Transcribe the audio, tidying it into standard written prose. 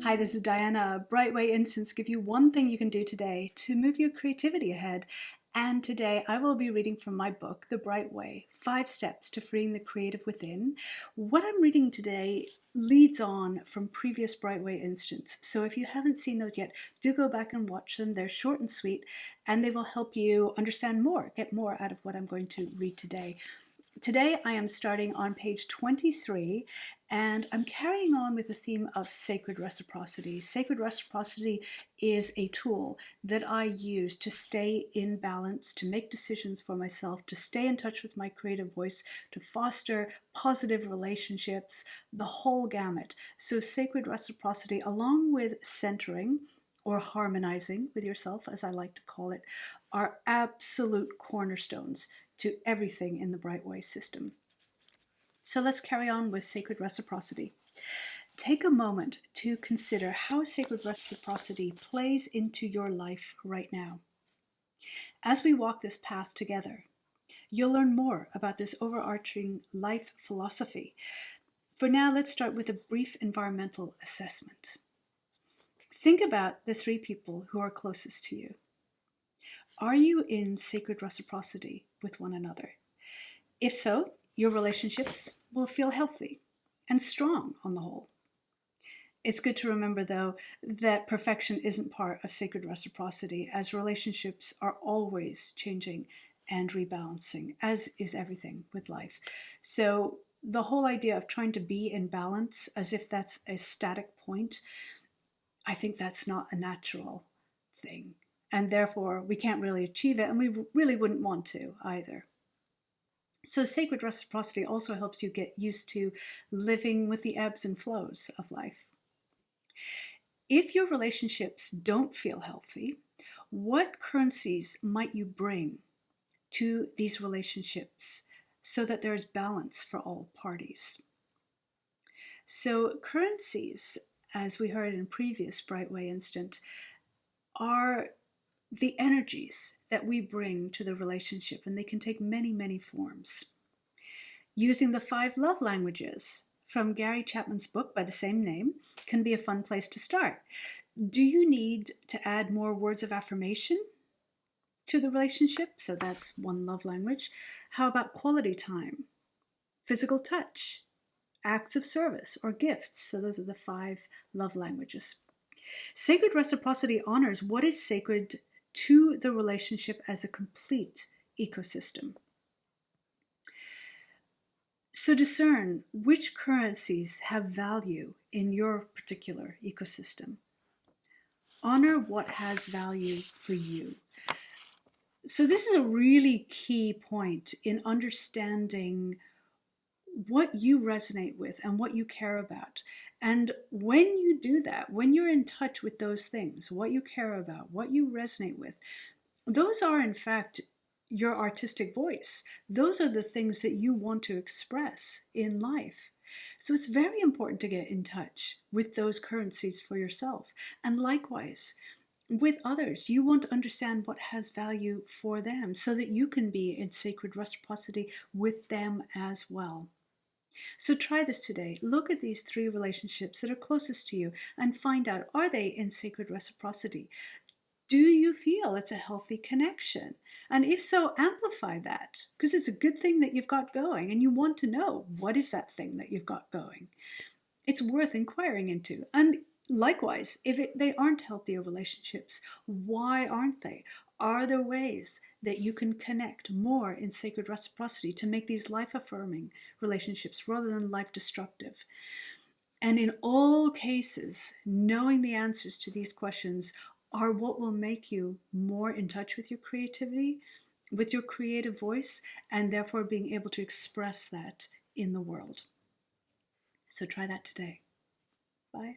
Hi, this is Diana. Brightway Instants give you one thing you can do today to move your creativity ahead. And today I will be reading from my book, The Bright Way, 5 Steps to Freeing the Creative Within. What I'm reading today leads on from previous Brightway Instants. So if you haven't seen those yet, do go back and watch them. They're short and sweet, and they will help you understand more, get more out of what I'm going to read today. Today I am starting on page 23, and I'm carrying on with the theme of sacred reciprocity. Sacred reciprocity is a tool that I use to stay in balance, to make decisions for myself, to stay in touch with my creative voice, to foster positive relationships, the whole gamut. So sacred reciprocity, along with centering, or harmonizing with yourself, as I like to call it, are absolute cornerstones to everything in the Brightway system. So let's carry on with sacred reciprocity. Take a moment to consider how sacred reciprocity plays into your life right now. As we walk this path together, you'll learn more about this overarching life philosophy. For now, let's start with a brief environmental assessment. Think about the 3 people who are closest to you. Are you in sacred reciprocity with one another? If so, your relationships will feel healthy and strong on the whole. It's good to remember, though, that perfection isn't part of sacred reciprocity, as relationships are always changing and rebalancing, as is everything with life. So the whole idea of trying to be in balance as if that's a static point, I think that's not a natural thing. And therefore, we can't really achieve it, and we really wouldn't want to either. So sacred reciprocity also helps you get used to living with the ebbs and flows of life. If your relationships don't feel healthy, what currencies might you bring to these relationships so that there's balance for all parties? So currencies, as we heard in previous Brightway Instant, are the energies that we bring to the relationship, and they can take many, many forms. Using the 5 love languages from Gary Chapman's book by the same name can be a fun place to start. Do you need to add more words of affirmation to the relationship? So that's one love language. How about quality time, physical touch, acts of service, or gifts? So those are the 5 love languages. Sacred reciprocity honors what is sacred to the relationship as a complete ecosystem. So discern which currencies have value in your particular ecosystem. Honor what has value for you. So this is a really key point in understanding what you resonate with and what you care about. And when you do that, when you're in touch with those things, what you care about, what you resonate with, those are in fact your artistic voice. Those are the things that you want to express in life. So it's very important to get in touch with those currencies for yourself. And likewise, with others, you want to understand what has value for them so that you can be in sacred reciprocity with them as well. So try this today. Look at these 3 relationships that are closest to you and find out, are they in sacred reciprocity? Do you feel it's a healthy connection? And if so, amplify that, because it's a good thing that you've got going, and you want to know, what is that thing that you've got going? It's worth inquiring into. And likewise, if they aren't healthier relationships, why aren't they? Are there ways that you can connect more in sacred reciprocity to make these life-affirming relationships rather than life-destructive? And in all cases, knowing the answers to these questions are what will make you more in touch with your creativity, with your creative voice, and therefore being able to express that in the world. So try that today. Bye.